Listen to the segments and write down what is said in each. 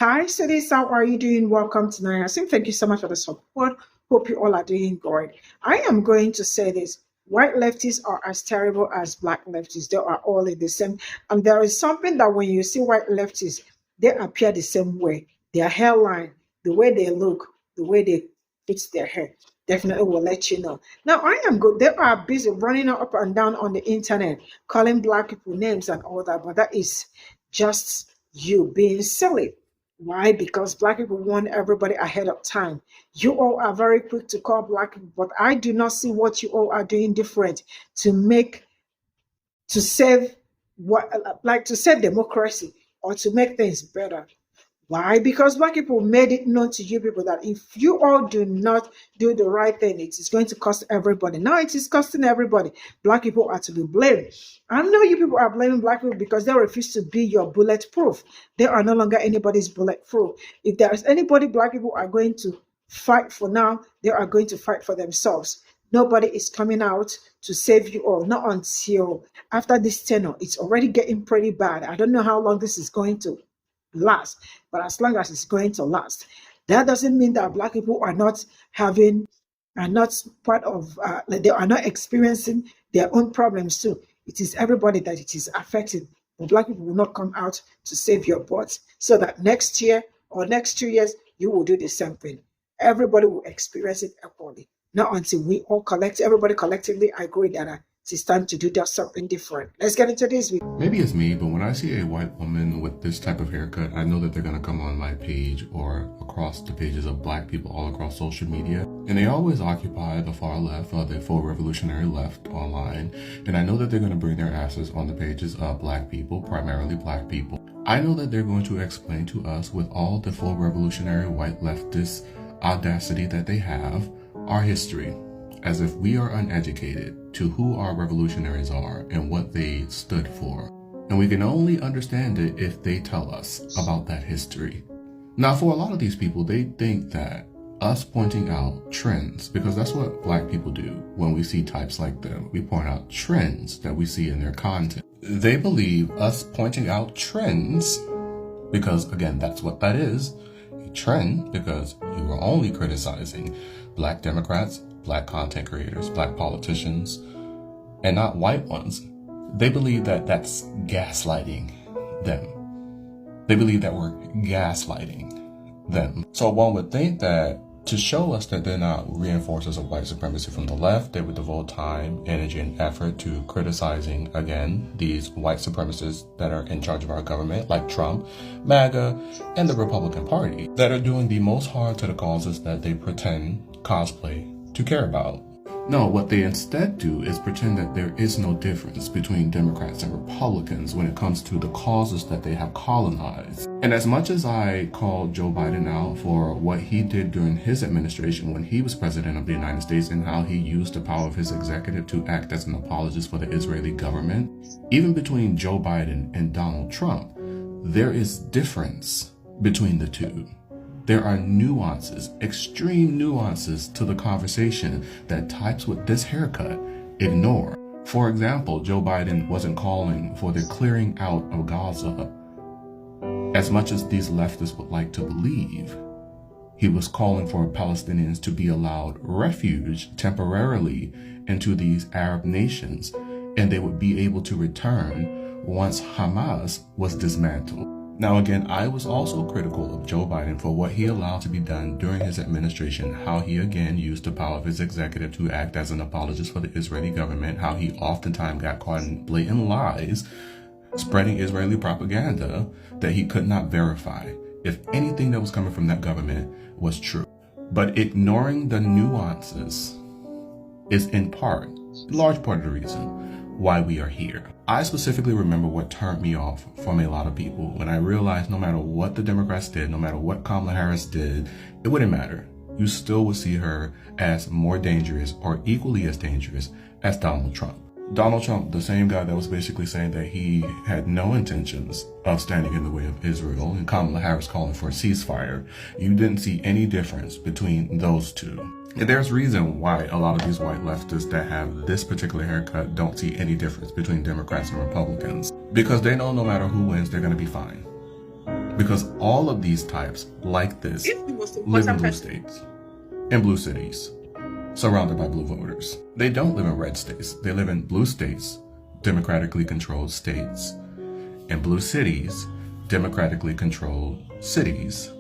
Hi, cities. How are you doing? Welcome to Nuances. Thank you so much for the support. Hope you all are doing great. I am going to say this. White leftists are as terrible as black leftists. They are all in the same. And there is something that when you see white leftists, they appear the same way. Their hairline, the way they look, the way they fix their hair, definitely will let you know. Now, I am good. They are busy running up and down on the internet, calling black people names and all that, but that is just you being silly. Why? Because black people want everybody ahead of time. You all are very quick to call black people, but I do not see what you all are doing different to make to save what like to save democracy or to make things better. Why? Because black people made it known to you people that if you all do not do the right thing, it is going to cost everybody. Now it is costing everybody. Black people are to be blamed. I know you people are blaming black people because they refuse to be your bulletproof. They are no longer anybody's bulletproof. If there is anybody black people are going to fight for now, they are going to fight for themselves. Nobody is coming out to save you all, not until after this tenure. It's already getting pretty bad. I don't know how long this is going to last, but as long as it's going to last, that doesn't mean that black people are not having, are not part of, like they are not experiencing their own problems too. It is everybody that it is affecting, but black people will not come out to save your butts so that next year or next 2 years you will do the same thing. Everybody will experience it equally, not until we all everybody collectively agree that it's time to do just something different. Let's get into this. Maybe it's me, but when I see a white woman with this type of haircut, I know that they're going to come on my page or across the pages of black people all across social media. And they always occupy the far left or the full revolutionary left online. And I know that they're going to bring their asses on the pages of black people, primarily black people. I know that they're going to explain to us with all the full revolutionary white leftist audacity that they have, our history, as if we are uneducated to who our revolutionaries are and what they stood for. And we can only understand it if they tell us about that history. Now, for a lot of these people, they think that us pointing out trends, because that's what black people do when we see types like them. We point out trends that we see in their content. They believe us pointing out trends, because again, that's what that is, a trend, because you are only criticizing black Democrats, black content creators, black politicians, and not white ones. They believe that that's gaslighting them. They believe that we're gaslighting them. So one would think that to show us that they're not reinforcers of white supremacy from the left, they would devote time, energy, and effort to criticizing, again, these white supremacists that are in charge of our government, like Trump, MAGA, and the Republican Party, that are doing the most harm to the causes that they pretend, cosplay, to care about. No, what they instead do is pretend that there is no difference between Democrats and Republicans when it comes to the causes that they have colonized. And as much as I called Joe Biden out for what he did during his administration when he was president of the United States and how he used the power of his executive to act as an apologist for the Israeli government, even between Joe Biden and Donald Trump, there is difference between the two. There are nuances, extreme nuances to the conversation that types with this haircut ignore. For example, Joe Biden wasn't calling for the clearing out of Gaza as much as these leftists would like to believe. He was calling for Palestinians to be allowed refuge temporarily into these Arab nations, and they would be able to return once Hamas was dismantled. Now again, I was also critical of Joe Biden for what he allowed to be done during his administration, how he again used the power of his executive to act as an apologist for the Israeli government, how he oftentimes got caught in blatant lies, spreading Israeli propaganda that he could not verify if anything that was coming from that government was true. But ignoring the nuances is in part, large part of the reason why we are here. I specifically remember what turned me off from a lot of people when I realized no matter what the Democrats did, no matter what Kamala Harris did, it wouldn't matter. You still would see her as more dangerous or equally as dangerous as Donald Trump. Donald Trump, the same guy that was basically saying that he had no intentions of standing in the way of Israel, and Kamala Harris calling for a ceasefire, you didn't see any difference between those two. And there's reason why a lot of these white leftists that have this particular haircut don't see any difference between Democrats and Republicans. Because they know no matter who wins, they're going to be fine. Because all of these types like this live in blue states, in blue cities, surrounded by blue voters. They don't live in red states. They live in blue states, democratically controlled states. In blue cities, democratically controlled cities,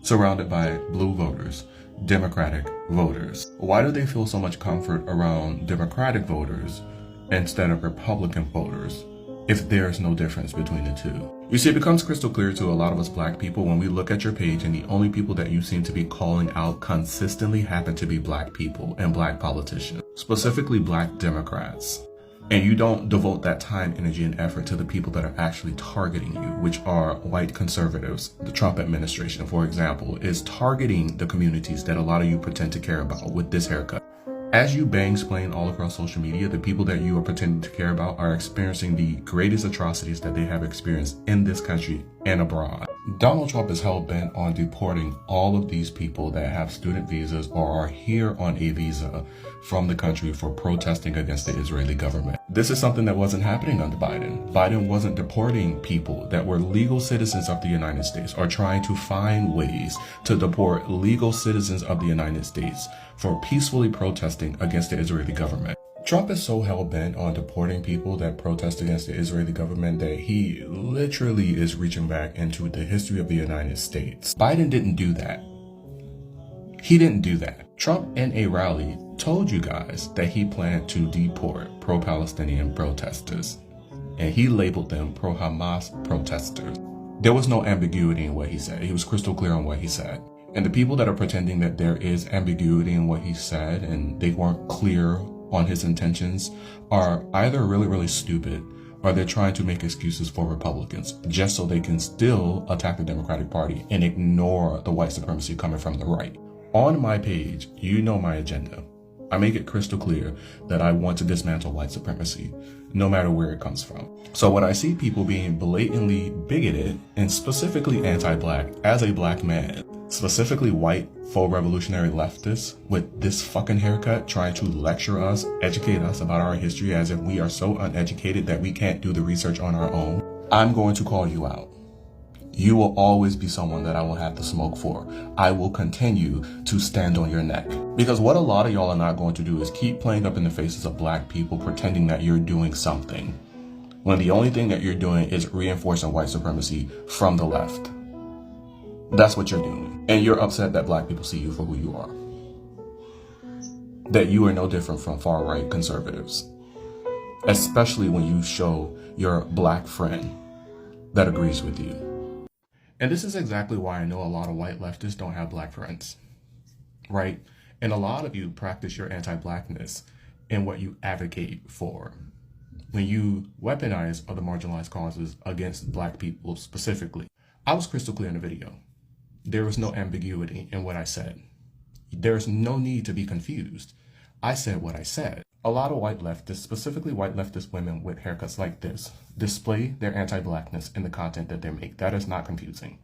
surrounded by blue voters, Democratic voters. Why do they feel so much comfort around Democratic voters instead of Republican voters if there's no difference between the two? You see, it becomes crystal clear to a lot of us black people when we look at your page and the only people that you seem to be calling out consistently happen to be black people and black politicians, specifically black Democrats. And you don't devote that time, energy, and effort to the people that are actually targeting you, which are white conservatives. The Trump administration, for example, is targeting the communities that a lot of you pretend to care about with this haircut. As you bang-splain all across social media, the people that you are pretending to care about are experiencing the greatest atrocities that they have experienced in this country and abroad. Donald Trump is hell-bent on deporting all of these people that have student visas or are here on a visa from the country for protesting against the Israeli government. This is something that wasn't happening under Biden. Biden wasn't deporting people that were legal citizens of the United States or trying to find ways to deport legal citizens of the United States for peacefully protesting against the Israeli government. Trump is so hell-bent on deporting people that protest against the Israeli government that he literally is reaching back into the history of the United States. Biden didn't do that. He didn't do that. Trump in a rally told you guys that he planned to deport pro-Palestinian protesters, and he labeled them pro-Hamas protesters. There was no ambiguity in what he said. He was crystal clear on what he said. And the people that are pretending that there is ambiguity in what he said and they weren't clear on his intentions are either really, really stupid or they're trying to make excuses for Republicans just so they can still attack the Democratic Party and ignore the white supremacy coming from the right. On my page, you know my agenda. I make it crystal clear that I want to dismantle white supremacy, no matter where it comes from. So when I see people being blatantly bigoted and specifically anti-black as a black man, specifically white faux revolutionary leftists with this fucking haircut trying to lecture us, educate us about our history as if we are so uneducated that we can't do the research on our own, I'm going to call you out. You will always be someone that I will have the smoke for. I will continue to stand on your neck. Because what a lot of y'all are not going to do is keep playing up in the faces of black people pretending that you're doing something, when the only thing that you're doing is reinforcing white supremacy from the left. That's what you're doing. And you're upset that black people see you for who you are. That you are no different from far-right conservatives. Especially when you show your black friend that agrees with you. And this is exactly why I know a lot of white leftists don't have black friends, right? And a lot of you practice your anti-blackness in what you advocate for. When you weaponize other marginalized causes against black people specifically. I was crystal clear in the video. There was no ambiguity in what I said. There's no need to be confused. I said what I said. A lot of white leftists, specifically white leftist women with haircuts like this, display their anti-blackness in the content that they make. That is not confusing.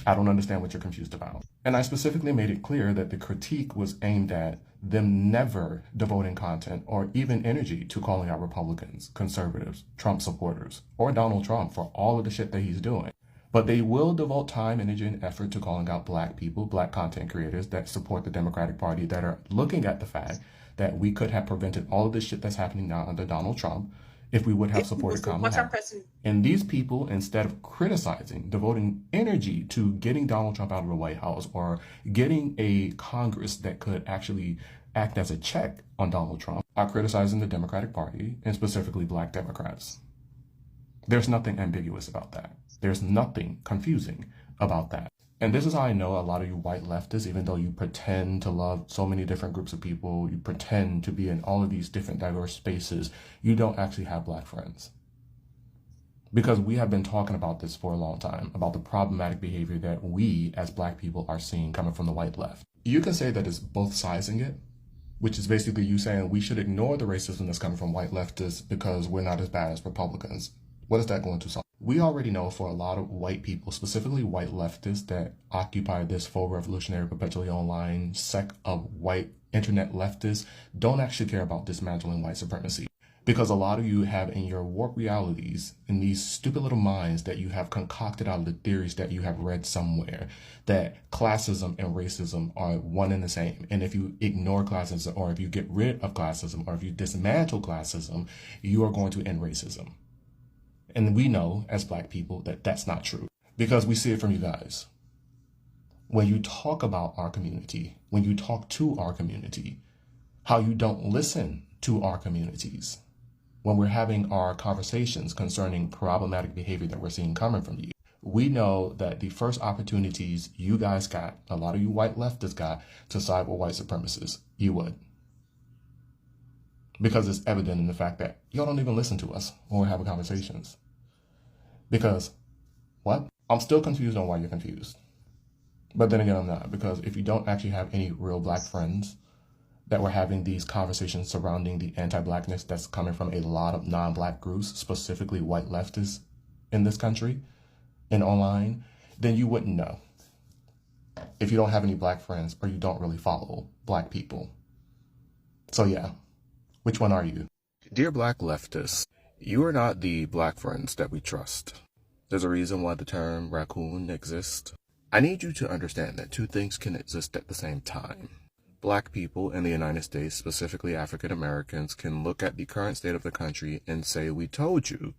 I don't understand what you're confused about. And I specifically made it clear that the critique was aimed at them never devoting content or even energy to calling out Republicans, conservatives, Trump supporters, or Donald Trump for all of the shit that he's doing. But they will devote time, energy, and effort to calling out black people, black content creators that support the Democratic Party, that are looking at the fact that we could have prevented all of this shit that's happening now under Donald Trump if we would have supported Kamala Harris. And these people, instead of criticizing, devoting energy to getting Donald Trump out of the White House or getting a Congress that could actually act as a check on Donald Trump, are criticizing the Democratic Party and specifically black Democrats. There's nothing ambiguous about that. There's nothing confusing about that. And this is how I know a lot of you white leftists, even though you pretend to love so many different groups of people, you pretend to be in all of these different diverse spaces, you don't actually have black friends. Because we have been talking about this for a long time, about the problematic behavior that we as black people are seeing coming from the white left. You can say that it's both sizing it, which is basically you saying we should ignore the racism that's coming from white leftists because we're not as bad as Republicans. What is that going to solve? We already know for a lot of white people, specifically white leftists that occupy this faux revolutionary, perpetually online sect of white internet leftists, don't actually care about dismantling white supremacy. Because a lot of you have in your warped realities, in these stupid little minds that you have concocted out of the theories that you have read somewhere, that classism and racism are one and the same. And if you ignore classism, or if you get rid of classism, or if you dismantle classism, you are going to end racism. And we know as Black people that that's not true, because we see it from you guys. When you talk about our community, when you talk to our community, how you don't listen to our communities, when we're having our conversations concerning problematic behavior that we're seeing coming from you, we know that the first opportunities you guys got, a lot of you white leftists got, to side with white supremacists, you would. Because it's evident in the fact that y'all don't even listen to us when we're having conversations. Because, what? I'm still confused on why you're confused. But then again, I'm not. Because if you don't actually have any real Black friends that we're having these conversations surrounding the anti-Blackness that's coming from a lot of non-Black groups, specifically white leftists in this country and online, then you wouldn't know. If you don't have any Black friends, or you don't really follow Black people. So yeah, which one are you? Dear Black leftists, you are not the Black friends that we trust. There's a reason why the term raccoon exists. I need you to understand that two things can exist at the same time. Black people in the United States, specifically African Americans, can look at the current state of the country and say, we told you,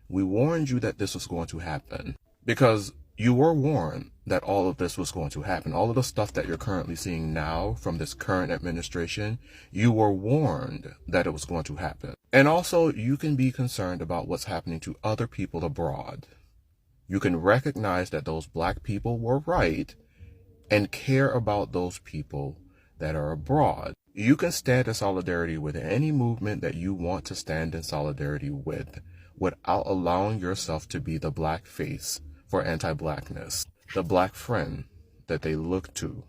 we warned you that this was going to happen. Because you were warned that all of this was going to happen. All of the stuff that you're currently seeing now from this current administration, you were warned that it was going to happen. And also, you can be concerned about what's happening to other people abroad. You can recognize that those Black people were right and care about those people that are abroad. You can stand in solidarity with any movement that you want to stand in solidarity with without allowing yourself to be the Black face for anti-Blackness, the Black friend that they look to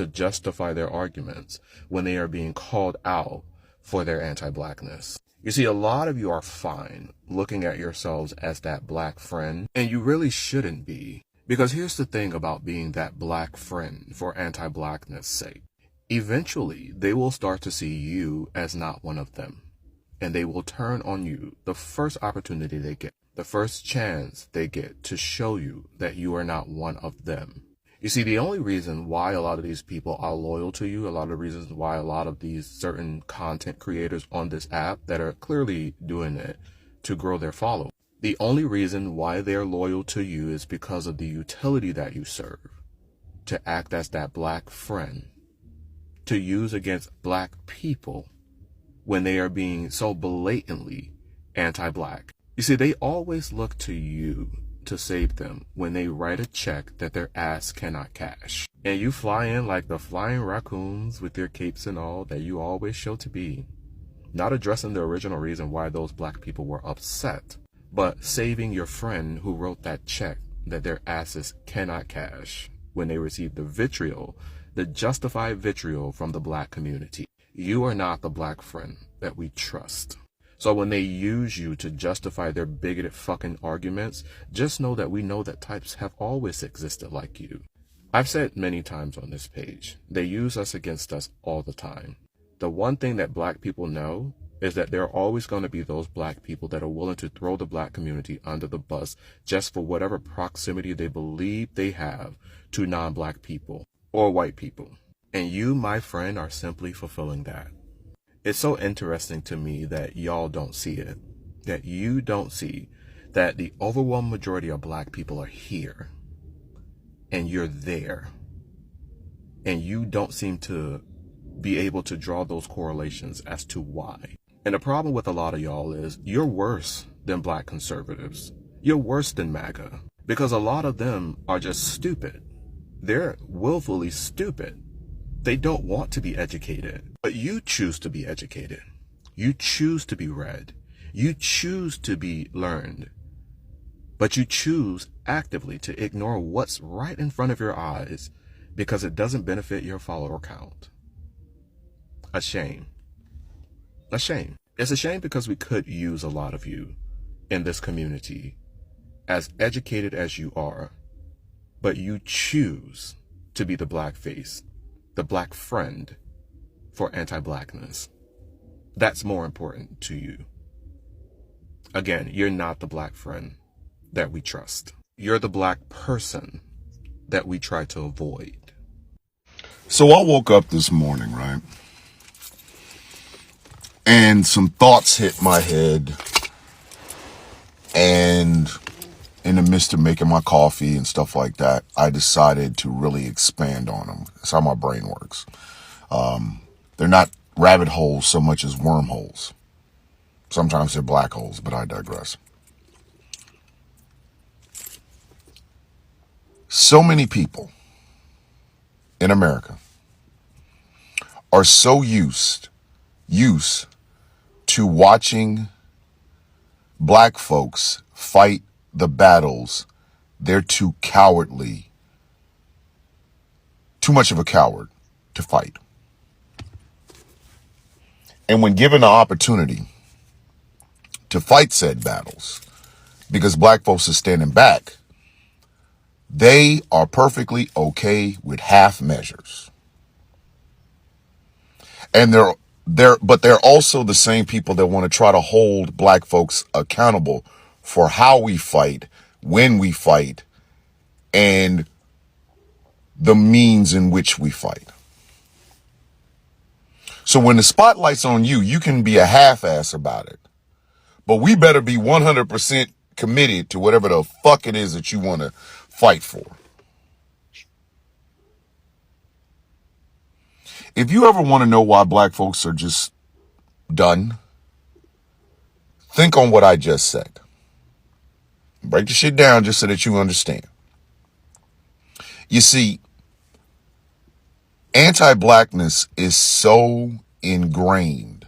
justify their arguments when they are being called out for their anti-Blackness. You see, a lot of you are fine looking at yourselves as that Black friend, and you really shouldn't be. Because here's the thing about being that Black friend for anti-Blackness' sake. Eventually, they will start to see you as not one of them, and they will turn on you the first opportunity they get, the first chance they get to show you that you are not one of them. You see, the only reason why a lot of these people are loyal to you, a lot of the reasons why a lot of these certain content creators on this app that are clearly doing it to grow their following, the only reason why they're loyal to you is because of the utility that you serve, to act as that Black friend, to use against Black people when they are being so blatantly anti-Black. You see, they always look to you to save them when they write a check that their ass cannot cash. And you fly in like the flying raccoons with your capes and all that you always show to be, not addressing the original reason why those Black people were upset, but saving your friend who wrote that check that their asses cannot cash when they receive the vitriol, the justified vitriol from the Black community. You are not the Black friend that we trust. So when they use you to justify their bigoted fucking arguments, just know that we know that types have always existed like you. I've said many times on this page, they use us against us all the time. The one thing that Black people know is that there are always going to be those Black people that are willing to throw the Black community under the bus just for whatever proximity they believe they have to non-Black people or white people. And you, my friend, are simply fulfilling that. It's so interesting to me that y'all don't see it, that you don't see that the overwhelming majority of Black people are here and you're there, and you don't seem to be able to draw those correlations as to why. And the problem with a lot of y'all is you're worse than Black conservatives. You're worse than MAGA, because a lot of them are just stupid. They're willfully stupid. They don't want to be educated, but you choose to be educated. You choose to be read. You choose to be learned, but you choose actively to ignore what's right in front of your eyes because it doesn't benefit your follower count. A shame. A shame. It's a shame because we could use a lot of you in this community, as educated as you are, but you choose to be the Black face, the Black friend for anti-Blackness. that's more important to you. Again, you're not the black friend that we trust. You're the black person that we try to avoid. So I woke up this morning, right? And some thoughts hit my head. And in the midst of making my coffee and stuff like that, I decided to really expand on them. That's how my brain works. They're not rabbit holes so much as wormholes. Sometimes they're black holes, but I digress. So many people in America are so used to watching black folks fight the battles. They're too cowardly, too much of a coward to fight. And when given the opportunity to fight said battles, because black folks are standing back, they are perfectly okay with half measures. And they're also the same people that want to try to hold black folks accountable for how we fight, when we fight, and the means in which we fight. So when the spotlight's on you, you can be a half-ass about it. But we better be 100% committed to whatever the fuck it is that you want to fight for. If you ever want to know why black folks are just done, think on what I just said. Break the shit down just so that you understand. You see, anti-blackness is so ingrained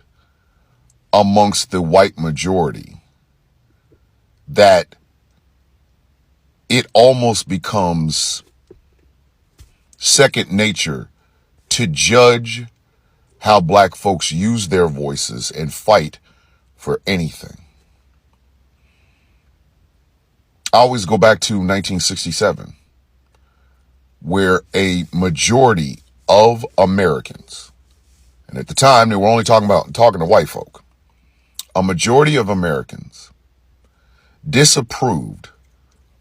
amongst the white majority that it almost becomes second nature to judge how black folks use their voices and fight for anything. I always go back to 1967, where a majority of Americans, and at the time they were only talking to white folk, a majority of Americans disapproved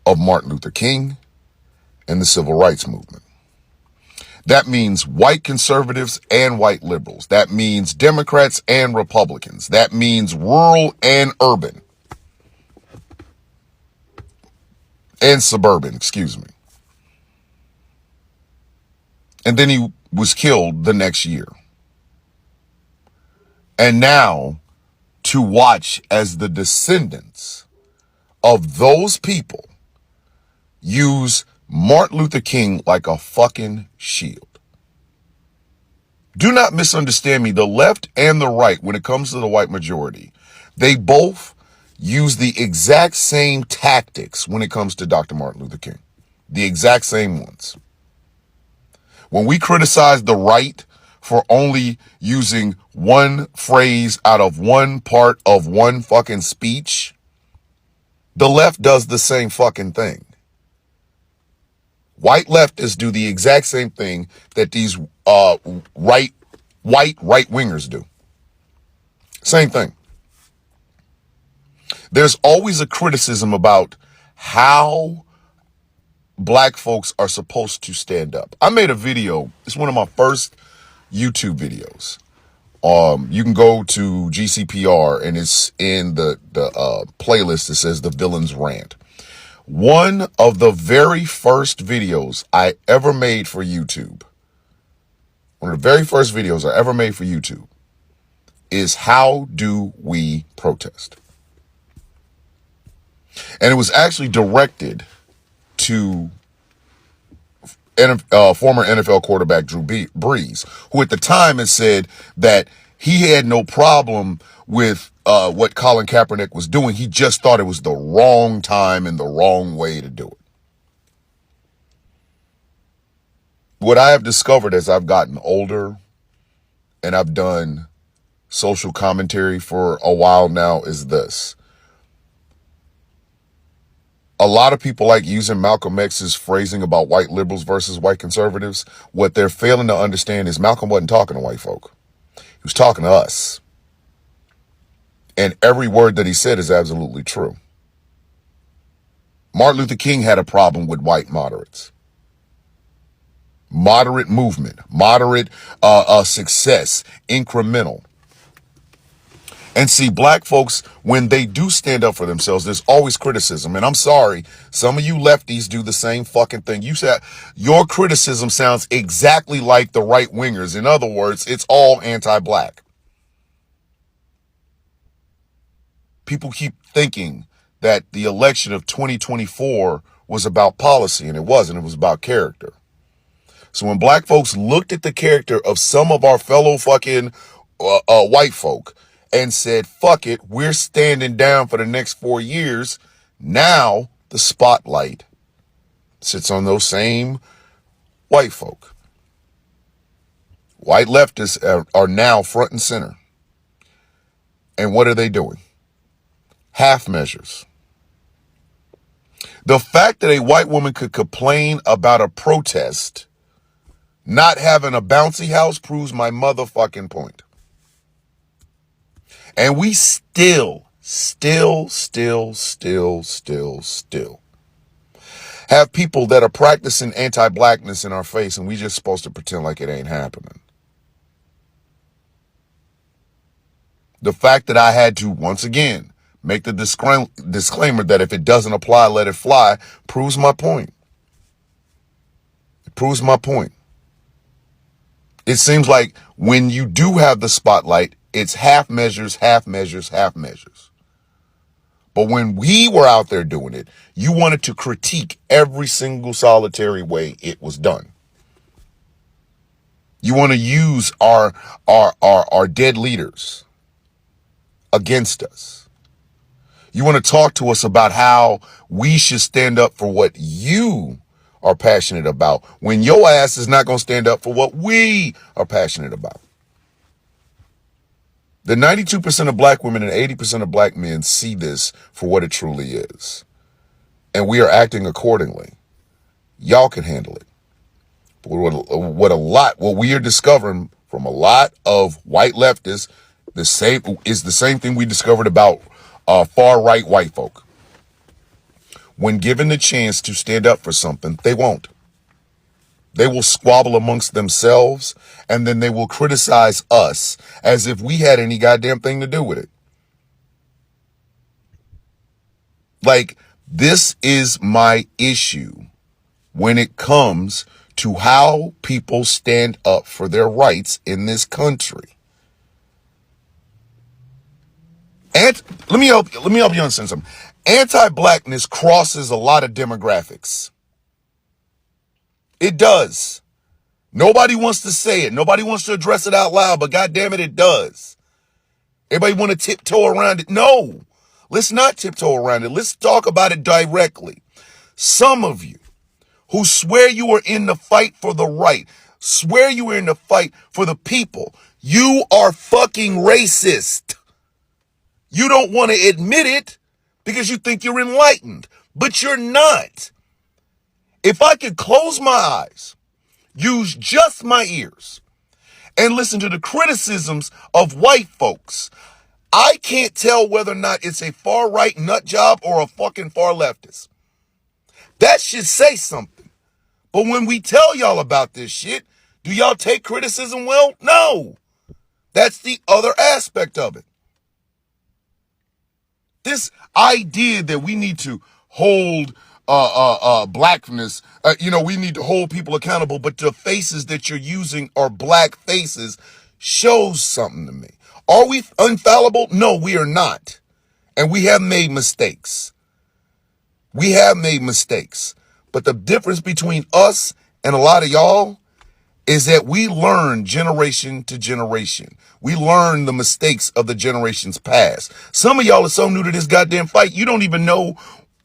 of Martin Luther King and the civil rights movement. That means white conservatives and white liberals. That means Democrats and Republicans. That means rural and urban. And suburban, excuse me. And then he was killed the next year. And now, to watch as the descendants of those people use Martin Luther King like a fucking shield. Do not misunderstand me. The left and the right, when it comes to the white majority, they both use the exact same tactics when it comes to Dr. Martin Luther King. The exact same ones. When we criticize the right for only using one phrase out of one part of one fucking speech, the left does the same fucking thing. White leftists do the exact same thing that these right wingers do. Same thing. There's always a criticism about how black folks are supposed to stand up. I made a video. It's one of my first YouTube videos. You can go to GCPR and it's in the playlist that says The Villain's Rant. One of the very first videos I ever made for YouTube, is how do we protest? And it was actually directed to former NFL quarterback Drew Brees, who at the time had said that he had no problem with what Colin Kaepernick was doing. He just thought it was the wrong time and the wrong way to do it. What I have discovered as I've gotten older and I've done social commentary for a while now is this. A lot of people like using Malcolm X's phrasing about white liberals versus white conservatives. What they're failing to understand is Malcolm wasn't talking to white folk. He was talking to us. And every word that he said is absolutely true. Martin Luther King had a problem with white moderates. Moderate movement, moderate success, incremental. And see, black folks, when they do stand up for themselves, there's always criticism. And I'm sorry, some of you lefties do the same fucking thing. You said your criticism sounds exactly like the right wingers. In other words, it's all anti-black. People keep thinking that the election of 2024 was about policy, and it wasn't. It was about character. So when black folks looked at the character of some of our fellow fucking white folk and said, fuck it, we're standing down for the next 4 years, now the spotlight sits on those same white folk. White leftists are now front and center. And what are they doing? Half measures. The fact that a white woman could complain about a protest not having a bouncy house proves my motherfucking point. And we still have people that are practicing anti-blackness in our face, and we just supposed to pretend like it ain't happening. The fact that I had to, once again, make the disclaimer that if it doesn't apply, let it fly, proves my point. It proves my point. It seems like when you do have the spotlight, it's half measures, half measures, half measures. But when we were out there doing it, you wanted to critique every single solitary way it was done. You want to use our dead leaders against us. You want to talk to us about how we should stand up for what you are passionate about when your ass is not going to stand up for what we are passionate about. The 92% of black women and 80% of black men see this for what it truly is. And we are acting accordingly. Y'all can handle it. But what we are discovering from a lot of white leftists, the same thing we discovered about far right white folk. When given the chance to stand up for something, they won't. They will squabble amongst themselves, and then they will criticize us as if we had any goddamn thing to do with it. Like, this is my issue when it comes to how people stand up for their rights in this country. And let me help you understand something. Anti-blackness crosses a lot of demographics. It does. Nobody wants to say it. Nobody wants to address it out loud, but goddamn it, it does. Everybody want to tiptoe around it. No, let's not tiptoe around it. Let's talk about it directly. Some of you who swear you are in the fight for the right, swear you are in the fight for the people, you are fucking racist. You don't want to admit it because you think you're enlightened, but you're not. If I could close my eyes, use just my ears, and listen to the criticisms of white folks, I can't tell whether or not it's a far right nut job or a fucking far leftist. That should say something. But when we tell y'all about this shit, do y'all take criticism well? No. That's the other aspect of it. This idea that we need to hold blackness, we need to hold people accountable, but the faces that you're using are black faces shows something to me. Are we infallible? No, we are not. And we have made mistakes. We have made mistakes. But the difference between us and a lot of y'all is that we learn generation to generation. We learn the mistakes of the generations past. Some of y'all are so new to this goddamn fight, you don't even know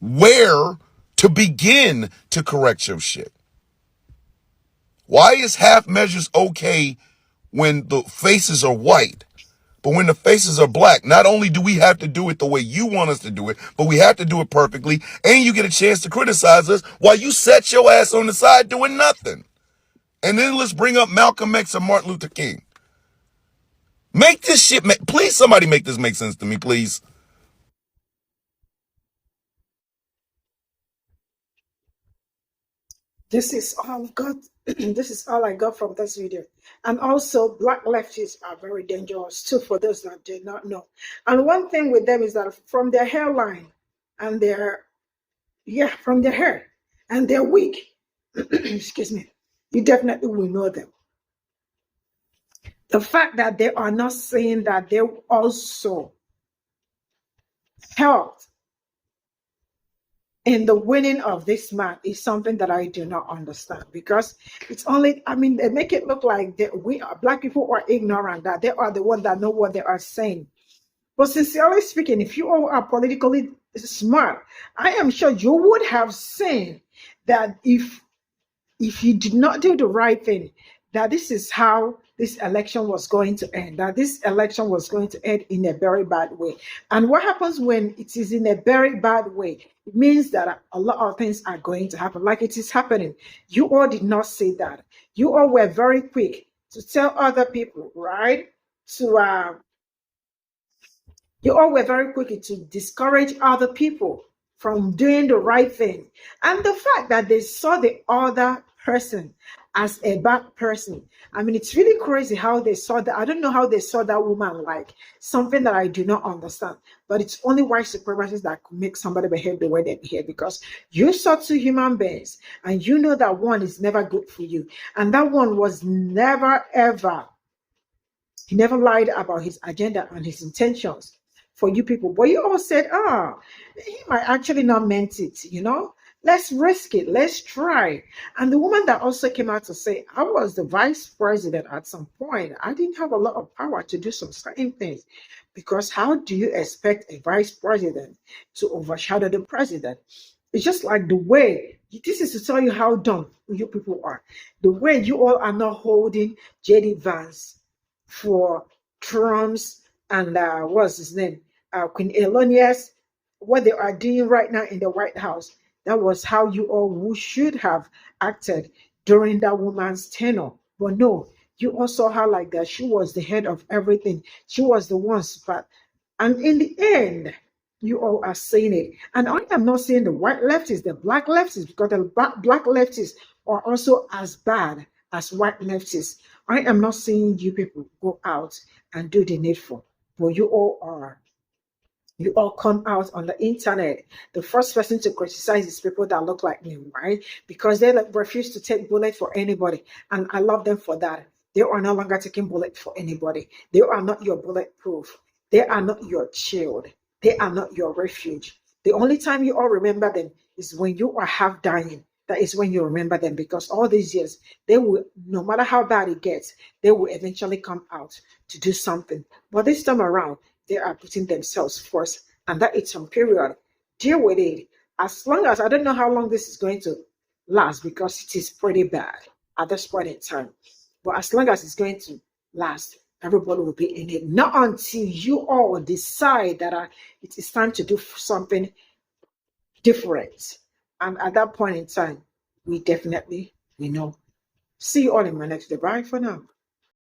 where to begin to correct your shit. Why is half measures okay when the faces are white, but when the faces are black? Not only do we have to do it the way you want us to do it, but we have to do it perfectly, and you get a chance to criticize us while you set your ass on the side doing nothing. And then let's bring up Malcolm X and Martin Luther King. Make this shit make, please somebody make this make sense to me, please. This is all I got. This is all I got from this video. And also, black leftists are very dangerous too, for those that did not know. And one thing with them is that from their hairline and their, yeah, from their hair and their wig, excuse me, you definitely will know them. The fact that they are not saying that they also helped in the winning of this man is something that I do not understand, because it's only, I mean, they make it look like that we are black people are ignorant, that they are the ones that know what they are saying. But sincerely speaking, if you all are politically smart, I am sure you would have seen that if you did not do the right thing, that this is how this election was going to end, that this election was going to end in a very bad way. And what happens when it is in a very bad way? It means that a lot of things are going to happen, like it is happening. You all did not say that. You all were very quick to tell other people, right? You all were very quick to discourage other people from doing the right thing. And the fact that they saw the other person as a bad person. I mean, it's really crazy how they saw that. I don't know how they saw that woman like something that I do not understand. But it's only white supremacists that could make somebody behave the way they behave, because you saw two human beings and you know that one is never good for you. And that one was never, ever, he never lied about his agenda and his intentions for you people. But you all said, he might actually not meant it, you know? Let's risk it. Let's try. And the woman that also came out to say, I was the vice president at some point. I didn't have a lot of power to do some certain things. Because how do you expect a vice president to overshadow the president? It's just like the way, this is to tell you how dumb you people are. The way you all are not holding JD Vance for Trump's and what's his name, Queen Elonius, what they are doing right now in the White House. That was how you all should have acted during that woman's tenure. But no, you all saw her like that. She was the head of everything. She was the one spot. And in the end, you all are saying it. And I am not saying the white leftists, the black leftists, because the black leftists are also as bad as white leftists. I am not saying you people go out and do the needful, but you all are. You all come out on the internet. The first person to criticize is people that look like me, right? Because they refuse to take bullet for anybody. And I love them for that. They are no longer taking bullet for anybody. They are not your bulletproof. They are not your shield. They are not your refuge. The only time you all remember them is when you are half dying. That is when you remember them, because all these years, they will, no matter how bad it gets, they will eventually come out to do something. But this time around, they are putting themselves first, and that is some period. Deal with it. As long as, I don't know how long this is going to last, because it is pretty bad at this point in time. But as long as it's going to last, everybody will be in it. Not until you all decide that it is time to do something different. And at that point in time, we know. See you all in my next day. Bye for now.